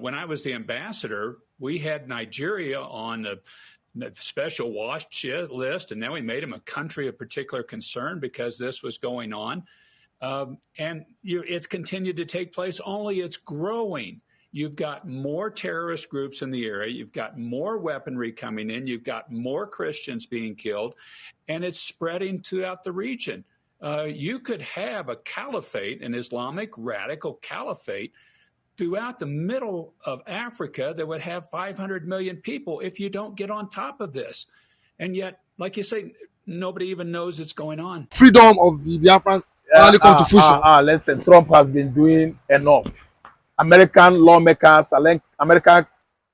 When I was the ambassador, we had Nigeria on the special watch list, and then we made them a country of particular concern because this was going on. It's continued to take place, only it's growing. You've got more terrorist groups in the area. You've got more weaponry coming in. You've got more Christians being killed, and it's spreading throughout the region. You could have a caliphate, an Islamic radical caliphate, throughout the middle of Africa that would have 500 million people if you don't get on top of this. And yet, like you say, nobody even knows it's going on. Freedom of the Biafran finally come to fruition. Listen, Trump has been doing enough. American lawmakers, American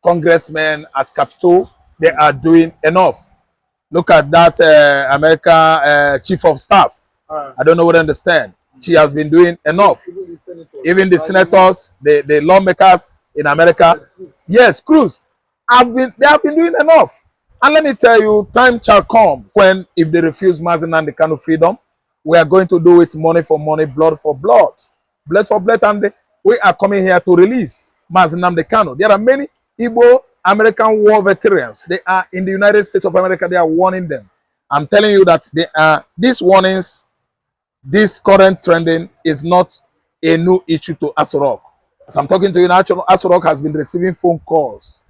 congressmen at Capitol, they are doing enough. Look at that American chief of staff. I don't know what to understand. She has been doing enough. Even the senators, the lawmakers in America, yes, Cruz, they have been doing enough. And let me tell you, time shall come when, if they refuse Namdi Kanu freedom, we are going to do it money for money, blood for blood, blood for blood, and we are coming here to release Namdi Kanu. There are many Igbo American war veterans. They are in the United States of America. They are warning them. I'm telling you that these warnings, this current trending is not a new issue to Asorok. As I'm talking to you now, Asorok has been receiving phone calls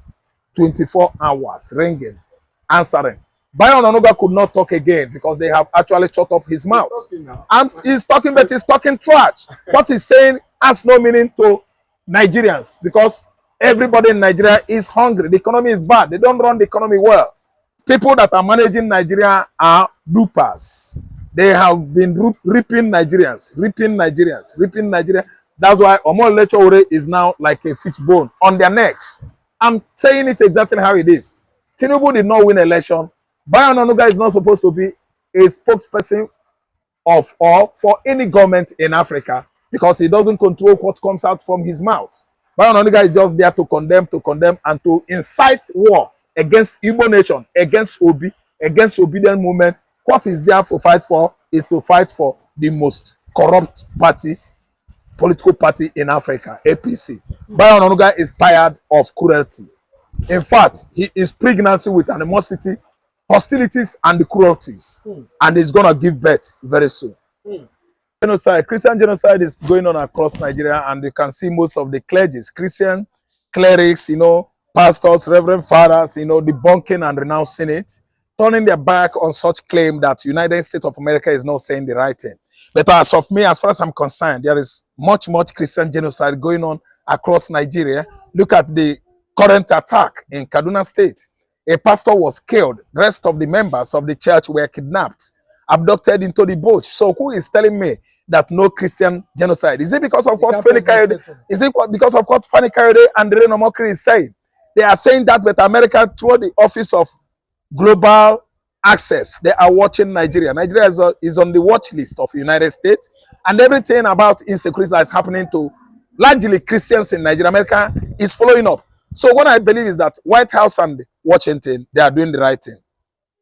24 hours, ringing, answering. Bayon Onoga could not talk again because they have actually shut up his mouth. And he's talking, but he's talking trash. What he's saying has no meaning to Nigerians because everybody in Nigeria is hungry. The economy is bad. They don't run the economy well. People that are managing Nigeria are loopers. They have been ripping Nigerians. That's why Omol Lechoure is now like a fish bone on their necks. I'm saying it exactly how it is. Tinubu did not win election. Bayon Onuga is not supposed to be a spokesperson of or for any government in Africa because he doesn't control what comes out from his mouth. Bayon Onuga is just there to condemn, and to incite war against Igbo nation, against Obi, against obedient movement. What is there to fight for is to fight for the most corrupt party, political party in Africa, APC. Bayon Onuga is tired of cruelty. In fact, he is pregnancy with animosity, hostilities, and the cruelties. And he's going to give birth very soon. Genocide, Christian genocide is going on across Nigeria, and you can see most of the clergies, Christian clerics, pastors, reverend fathers, debunking and renouncing it, turning their back on such claim that United States of America is not saying the right thing. But as of me, as far as I'm concerned, there is much Christian genocide going on across Nigeria. Look at the current attack in Kaduna State. A pastor was killed. The rest of the members of the church were kidnapped, abducted into the bush. So who is telling me that no Christian genocide? Is it because of what Fanny Kayode and Reno Mokri is saying? They are saying that with America through the Office of Global Access, they are watching Nigeria. Nigeria is on the watch list of the United States, and everything about insecurity that is happening to largely Christians in Nigeria, America is following up. So what I believe is that White House and Washington, they are doing the right thing.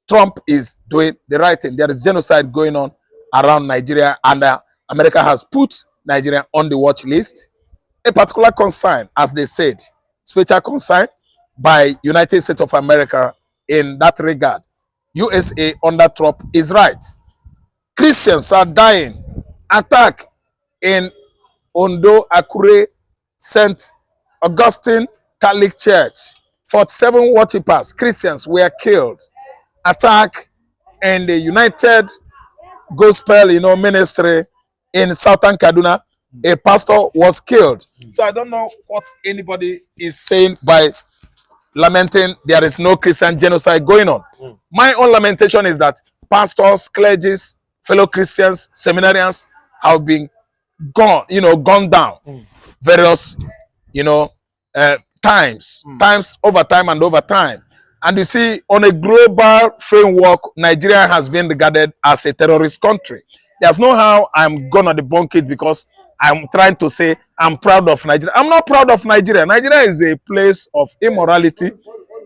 Trump is doing the right thing. There is genocide going on around Nigeria, and America has put Nigeria on the watch list. A particular concern, as they said, special concern by United States of America in that regard. USA under Trump is right. Christians are dying. Attack in Ondo, Akure, St. Augustine Catholic Church. 47 worshippers, Christians, were killed. Attack in the United Gospel, Ministry in Southern Kaduna. A pastor was killed. So I don't know what anybody is saying by lamenting there is no Christian genocide going on. My own lamentation is that pastors, clergies, fellow Christians, seminarians have been gone down various, times over time. And you see, on a global framework, Nigeria has been regarded as a terrorist country. There's no how I'm gonna debunk it because I'm trying to say I'm proud of Nigeria. I'm not proud of Nigeria. Nigeria is a place of immorality,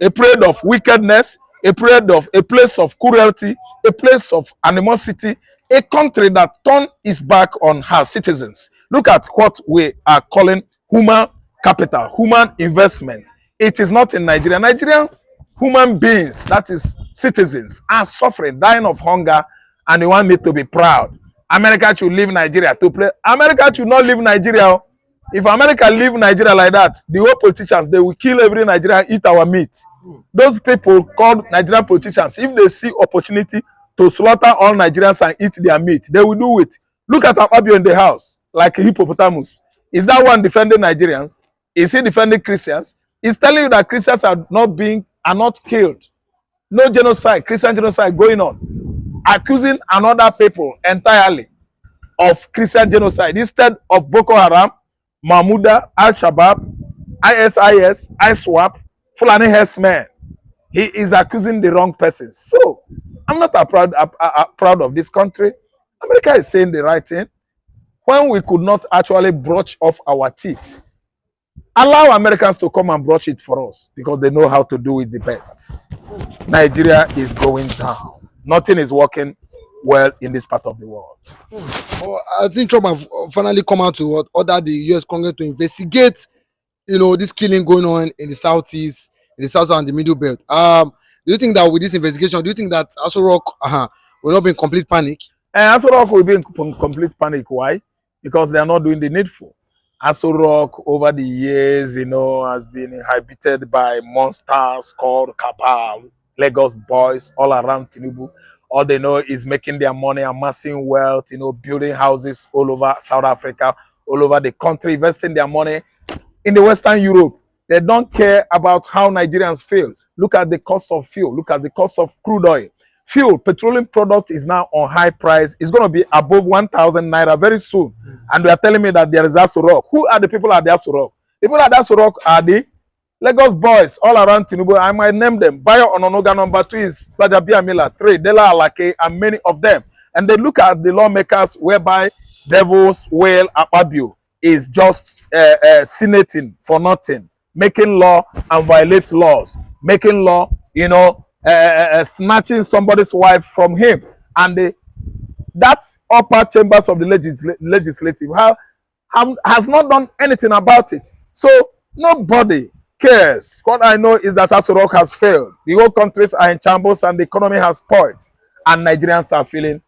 a place of wickedness, a place of cruelty, a place of animosity, a country that turned its back on her citizens. Look at what we are calling human capital, human investment. It is not in Nigeria. Nigerian human beings, that is citizens, are suffering, dying of hunger, and they want me to be proud. America should leave Nigeria to play. America should not leave Nigeria. If America leave Nigeria like that, the whole politicians, they will kill every Nigerian, eat our meat. Those people called Nigerian politicians, if they see opportunity to slaughter all Nigerians and eat their meat, they will do it. Look at Akpabio in the house, like a hippopotamus. Is that one defending Nigerians? Is he defending Christians? He's telling you that Christians are not killed. No genocide, Christian genocide going on. Accusing another people entirely of Christian genocide instead of Boko Haram, Mahmuda, Al-Shabaab, ISIS, ISWAP, Fulani herdsmen. He is accusing the wrong persons. So, I'm not proud of this country. America is saying the right thing. When we could not actually brush off our teeth, allow Americans to come and brush it for us because they know how to do it the best. Nigeria is going down. Nothing is working well in this part of the world. Well, I think Trump have finally come out to order the U.S. Congress to investigate, this killing going on in the southeast, in the south and the middle belt. Do you think that with this investigation, do you think that Aso Rock will not be in complete panic? Aso Rock will be in complete panic. Why? Because they are not doing the needful. Aso Rock over the years, has been inhabited by monsters called Kappa, Lagos boys all around Tinubu. All they know is making their money, amassing wealth, building houses all over South Africa, all over the country, investing their money in the Western Europe. They don't care about how Nigerians feel. Look at the cost of fuel. Look at the cost of crude oil. Fuel, petroleum product is now on high price. It's going to be above 1,000 naira very soon. And they are telling me that there is Aso Rock. Who are the people at the Aso Rock? The people at the Aso Rock are the Lagos boys all around Tinubu. I might name them. Bayo Ononoga number 2 is Bajabia Mila, 3, Dela Alake, and many of them. And they look at the lawmakers whereby Devils, Whale, Akpabio is just senating for nothing, making law and violate laws, making law, snatching somebody's wife from him. And that upper chambers of the legislative has not done anything about it. So nobody cares. What I know is that Aso Rock has failed. The whole countries are in shambles and the economy has spoiled. And Nigerians are feeling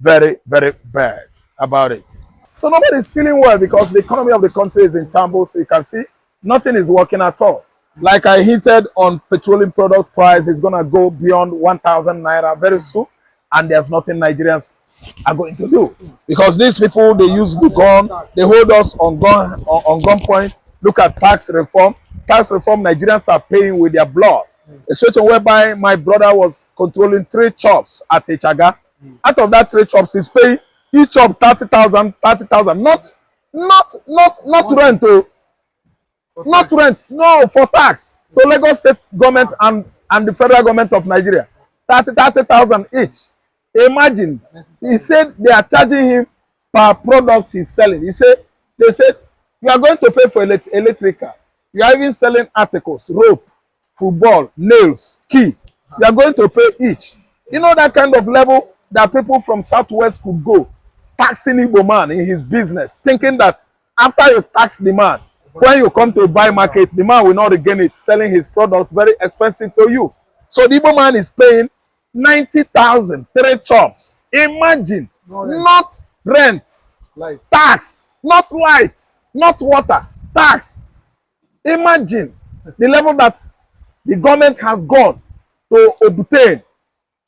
very, very bad about it. So nobody is feeling well because the economy of the country is in shambles. So you can see nothing is working at all. Like I hinted on, petroleum product price is going to go beyond 1,000 naira very soon. And there's nothing Nigerians are going to do. Because these people, they use the gun. They hold us on gunpoint. Look at tax reform. Tax reform, Nigerians are paying with their blood. A situation whereby my brother was controlling 3 shops at Ichaga. Out of that 3 shops, he's paying each shop 30,000. Not rent. Not rent. No, for tax. To Lagos state government and the federal government of Nigeria. 30,000 each. Imagine. He said they are charging him per product he's selling. They said, you are going to pay for electrical. You are even selling articles, rope, football, nails, key. You are going to pay each. That kind of level that people from Southwest could go, taxing Igbo man in his business, thinking that after you tax the man, when you come to buy market, the man will not regain it, selling his product very expensive to you. So the Igbo man is paying 90,000, 3 chops. Imagine, not rent, tax, not light, not water, tax. Imagine the level that the government has gone to obtain,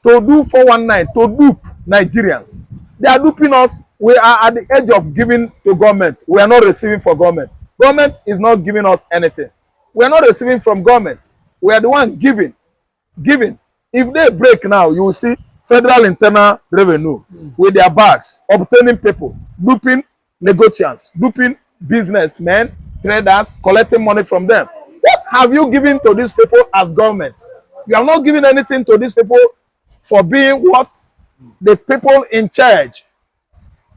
to do 419, to dupe Nigerians. They are duping us. We are at the edge of giving to government. We are not receiving from government. Government is not giving us anything. We are not receiving from government. We are the one giving. If they break now, you will see Federal Internal Revenue with their bags, obtaining people, duping negotiants, duping businessmen, traders, collecting money from them. What have you given to these people as government? You have not given anything to these people for being what? The people in charge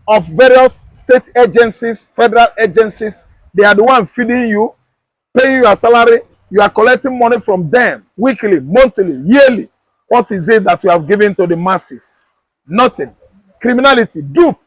of various state agencies, federal agencies. They are the ones feeding you, paying you your salary. You are collecting money from them weekly, monthly, yearly. What is it that you have given to the masses? Nothing. Criminality, dupe.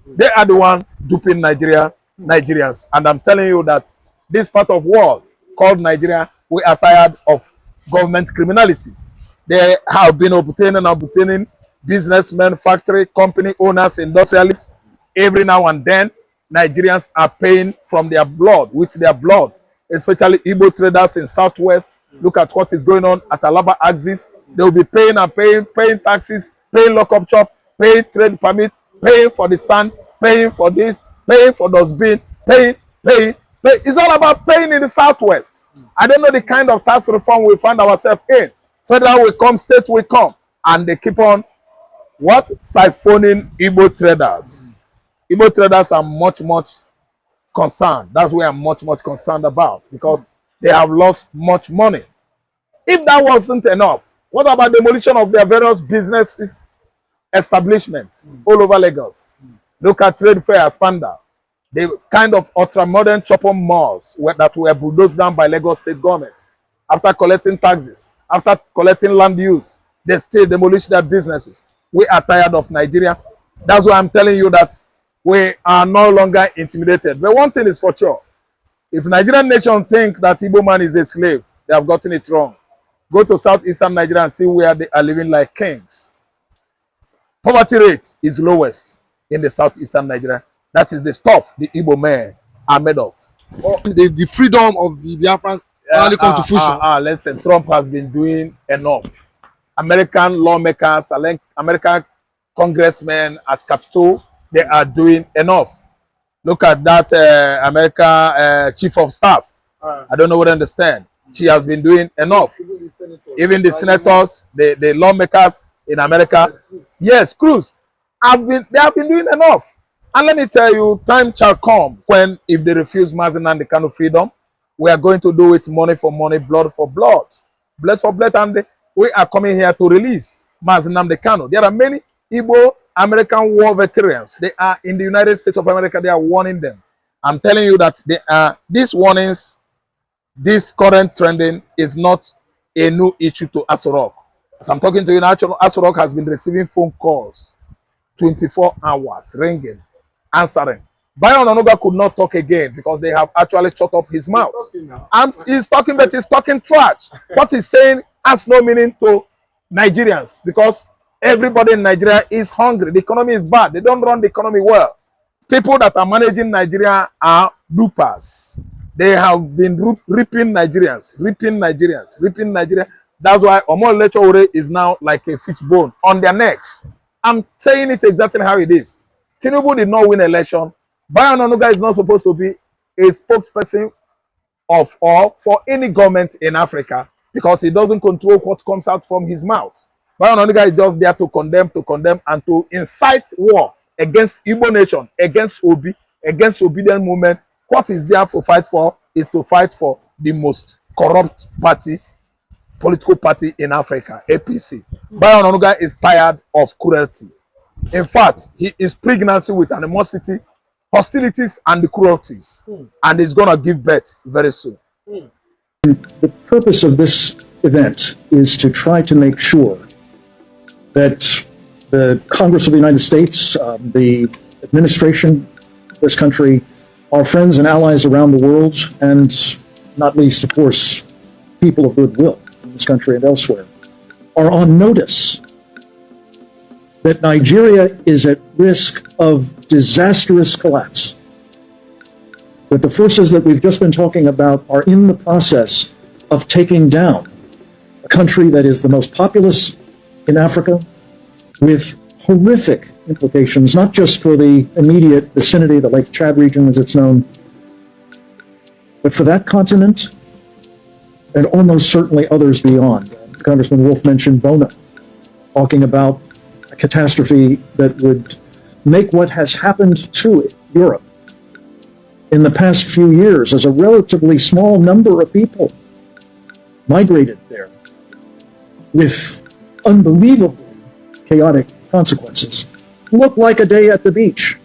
They are the one duping Nigerians. And I'm telling you that this part of world called Nigeria, we are tired of government criminalities. They have been obtaining businessmen, factory, company owners, industrialists. Every now and then, Nigerians are paying from their blood, with their blood, especially Igbo traders in Southwest. Look at what is going on at Alaba axis. They will be paying and paying taxes, paying lockup chop, paying trade permit, paying for the sand, paying for this, paying for dustbin, paying. It's all about paying in the Southwest. I don't know the kind of tax reform we find ourselves in. Federal will come, state will come, and they keep on what? Siphoning Igbo traders. Igbo traders are much concerned. That's why I'm much concerned about, because they have lost much money. If that wasn't enough, what about demolition of their various businesses, establishments all over Lagos? Look at Trade Fair Panda, the kind of ultra-modern shopping malls that were bulldozed down by Lagos state government. After collecting taxes, after collecting land use, they still demolish their businesses. We are tired of Nigeria. That's why I'm telling you that we are no longer intimidated. But one thing is for sure. If Nigerian nation think that Igbo man is a slave, they have gotten it wrong. Go to southeastern Nigeria and see where they are living like kings. Poverty rate is lowest in the southeastern Nigeria. That is the stuff the Igbo men are made of. The freedom of the Biafrans finally come to fruition. Listen, Trump has been doing enough. American lawmakers, American congressmen at Capitol, they are doing enough. Look at that American chief of staff. I don't know what I understand. She has been doing enough. Even the senators, the lawmakers in America, yes, Cruz, they have been doing enough. And let me tell you, time shall come when, if they refuse Namdi Kanu freedom, we are going to do it money for money, blood for blood. Blood for blood, and we are coming here to release Namdi Kanu. There are many Igbo American war veterans. They are in the United States of America. They are warning them. I'm telling you that these warnings, this current trending is not a new issue to Aso. As I'm talking to you now, Aso has been receiving phone calls 24 hours, ringing, answering. Bayon Onoga could not talk again because they have actually shut up his mouth. And he's talking, but he's talking trash. What he's saying has no meaning to Nigerians, because everybody in Nigeria is hungry. The economy is bad. They don't run the economy well. People that are managing Nigeria are loopers. They have been ripping Nigerians. That's why Omol Lechoure is now like a fish bone on their necks. I'm saying it exactly how it is. Tinubu did not win election. Bayon Onuga is not supposed to be a spokesperson of or for any government in Africa, because he doesn't control what comes out from his mouth. Bayon Onuga is just there to condemn, and to incite war against Igbo nation, against Obi, against obedient movement. What is there to fight for is to fight for the most corrupt party, political party in Africa, APC. Bayon Onuga is tired of cruelty. In fact, he is pregnancy with animosity, hostilities, and cruelties, and is going to give birth very soon. The purpose of this event is to try to make sure that the Congress of the United States, the administration of this country, our friends and allies around the world, and not least, of course, people of goodwill in this country and elsewhere, are on notice that Nigeria is at risk of disastrous collapse, that the forces that we've just been talking about are in the process of taking down a country that is the most populous in Africa, with horrific implications, not just for the immediate vicinity, the Lake Chad region as it's known, but for that continent and almost certainly others beyond. Congressman Wolf mentioned Bona, talking about a catastrophe that would make what has happened to Europe in the past few years, as a relatively small number of people migrated there with unbelievably chaotic consequences, look like a day at the beach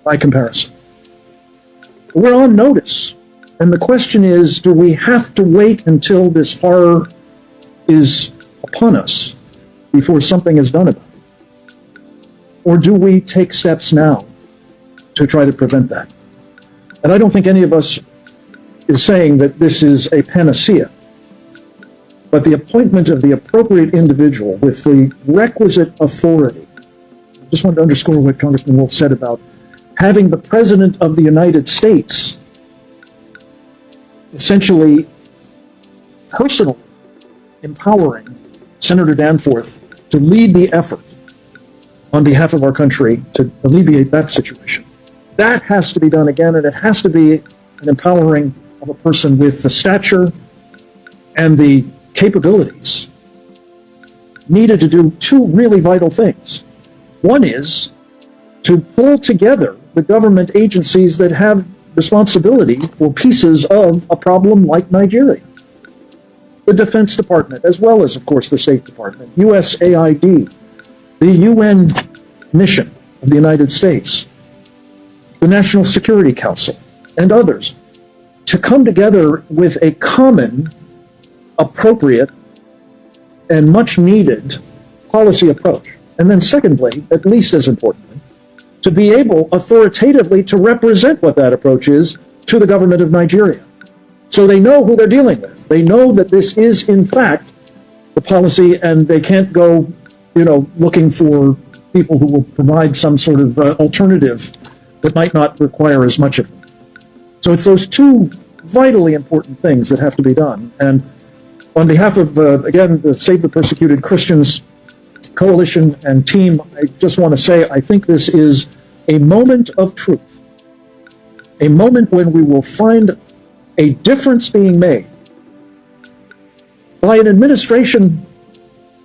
by comparison. We're on notice. And the question is, do we have to wait until this horror is upon us before something is done about it? Or do we take steps now to try to prevent that? And I don't think any of us is saying that this is a panacea, but the appointment of the appropriate individual with the requisite authority. I just want to underscore what Congressman Wolf said about having the President of the United States essentially personally empowering Senator Danforth to lead the effort on behalf of our country to alleviate that situation. That has to be done again, and it has to be an empowering of a person with the stature and the capabilities needed to do two really vital things. One is to pull together the government agencies that have responsibility for pieces of a problem like Nigeria. The Defense Department, as well as, of course, the State Department, USAID, the UN mission of the United States, the National Security Council, and others, to come together with a common, appropriate, and much needed policy approach. And then secondly, at least as importantly, to be able authoritatively to represent what that approach is to the government of Nigeria. So they know who they're dealing with. They know that this is, in fact, the policy, and they can't go, looking for people who will provide some sort of alternative that might not require as much of them. So it's those two vitally important things that have to be done. And on behalf of, again, the Save the Persecuted Christians Coalition and team, I just want to say I think this is a moment of truth, a moment when we will find a difference being made by an administration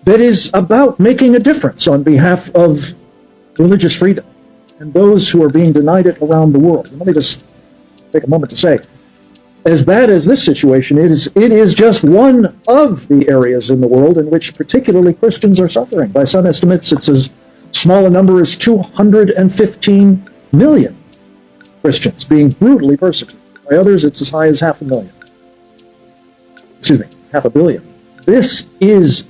that is about making a difference on behalf of religious freedom and those who are being denied it around the world. And let me just take a moment to say, as bad as this situation is, it is just one of the areas in the world in which particularly Christians are suffering. By some estimates, it's as small a number as 215 million Christians being brutally persecuted. By others, it's as high as 500,000. Excuse me, 500 million. This is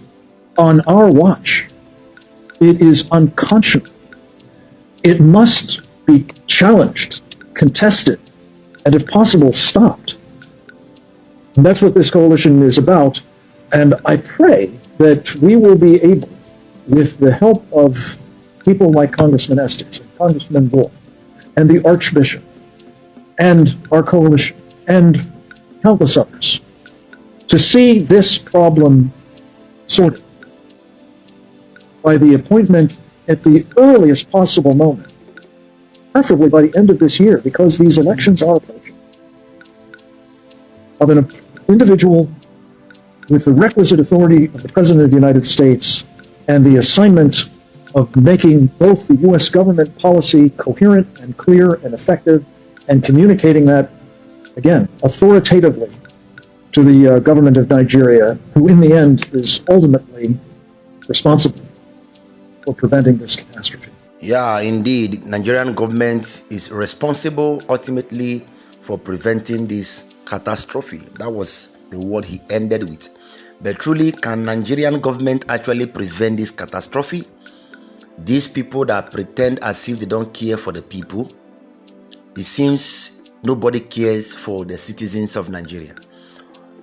on our watch. It is unconscionable. It must be challenged, contested, and if possible, stopped. And that's what this coalition is about. And I pray that we will be able, with the help of people like Congressman Estes and Congressman Wolf and the Archbishop and our coalition and countless others, to see this problem sorted by the appointment at the earliest possible moment, preferably by the end of this year, because these elections are approaching, of an individual with the requisite authority of the President of the United States and the assignment of making both the U.S. government policy coherent and clear and effective and communicating that, again, authoritatively to the government of Nigeria, who in the end is ultimately responsible for preventing this catastrophe. Yeah, indeed, Nigerian government is responsible ultimately for preventing this catastrophe. That was the word he ended with. But truly, can Nigerian government actually prevent this catastrophe? These people that pretend as if they don't care for the people, it seems nobody cares for the citizens of Nigeria.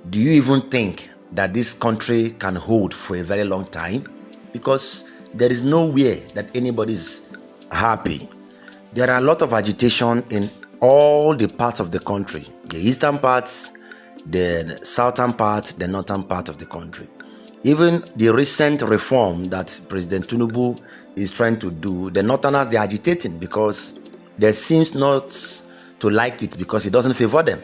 Do you even think that this country can hold for a very long time? Because there is nowhere that anybody is happy. There are a lot of agitation in all the parts of the country, the eastern parts, the southern part, the northern part of the country. Even the recent reform that President Tinubu is trying to do, the northerners, they are agitating because they seems not to like it because it doesn't favor them,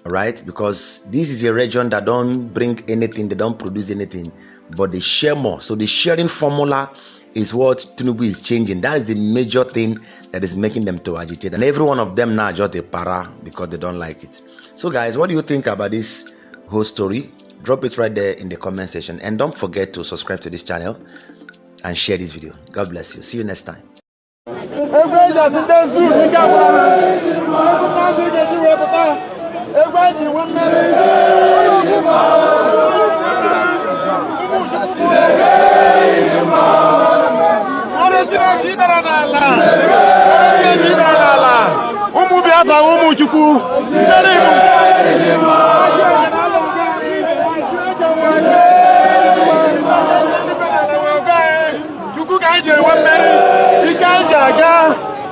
right? Because this is a region that don't bring anything, they don't produce anything, but they share more. So the sharing formula is what Tinubu is changing. That is the major thing that is making them to agitate. And every one of them now just a para because they don't like it. So guys, what do you think about this whole story? Drop it right there in the comment section. And don't forget to subscribe to this channel and share this video. God bless you. See you next time. Umu Chukwu. Chukwu ka anyị ji enwe mmeri, ike anyị ji aga,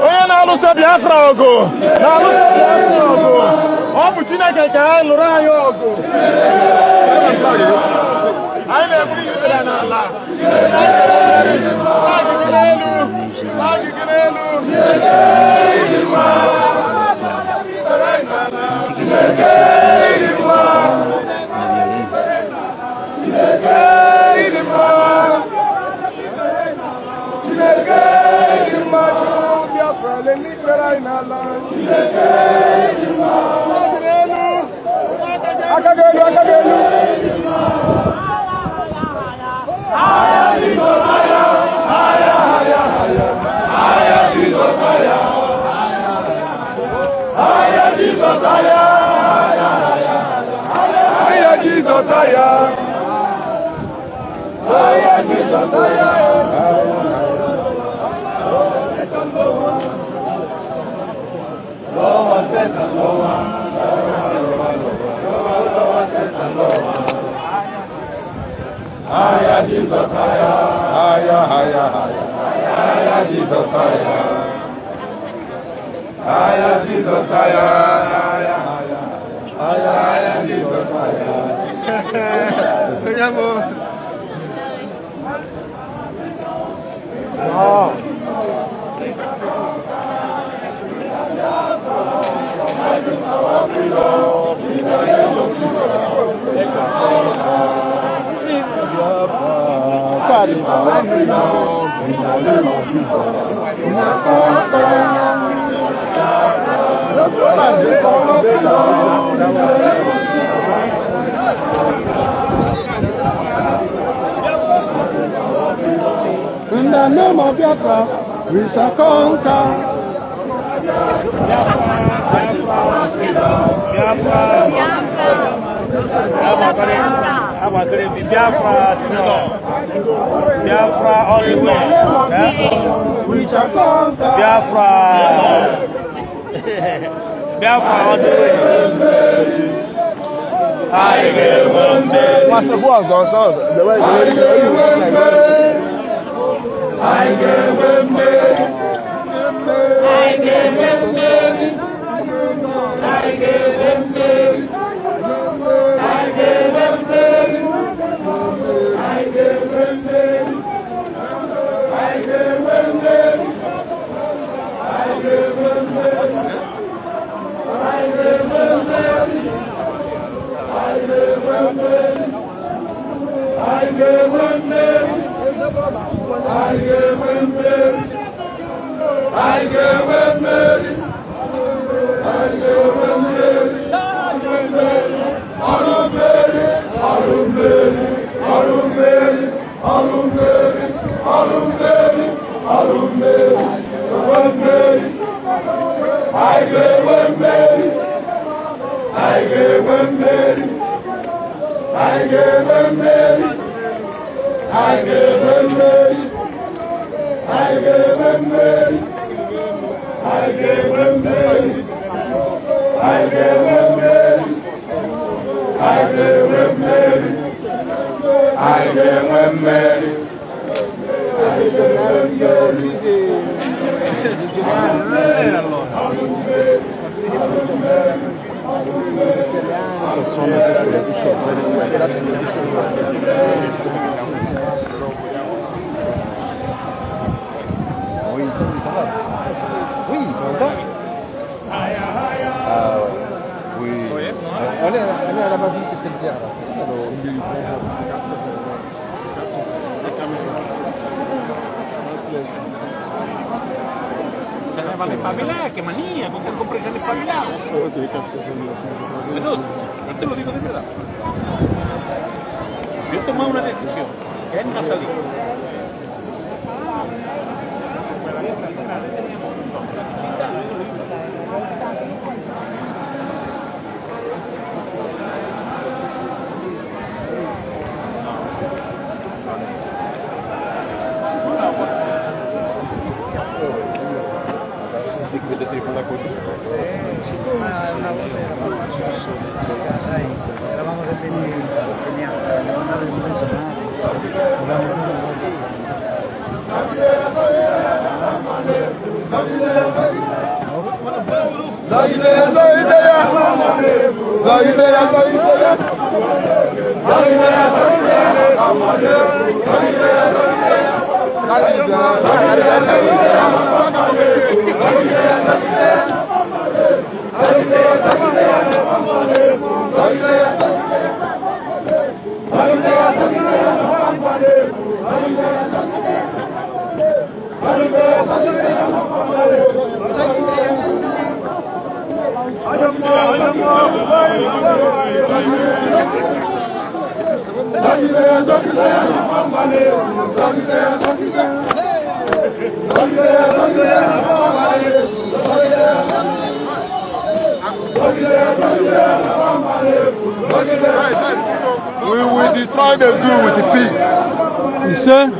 onye na-alụso Biafra ọgụ na-alụso Biafra ọgụ, ọ bụ Chineke ka anyị lụrụ anyị ọgụ. Anyị na-eburu ibe ya n'ala, agịgị n'elu, agịgị n'elu. In the name of Biafra, we shall conquer. Biafra all the way. We shall conquer. Biafra all the way. What's the word also? The way Vale espabilar, qué manía, con que compres el espabilado. Bueno, no te lo digo de verdad. Yo he tomado una decisión, que es no salir. We will destroy the zoo with the peace. You say?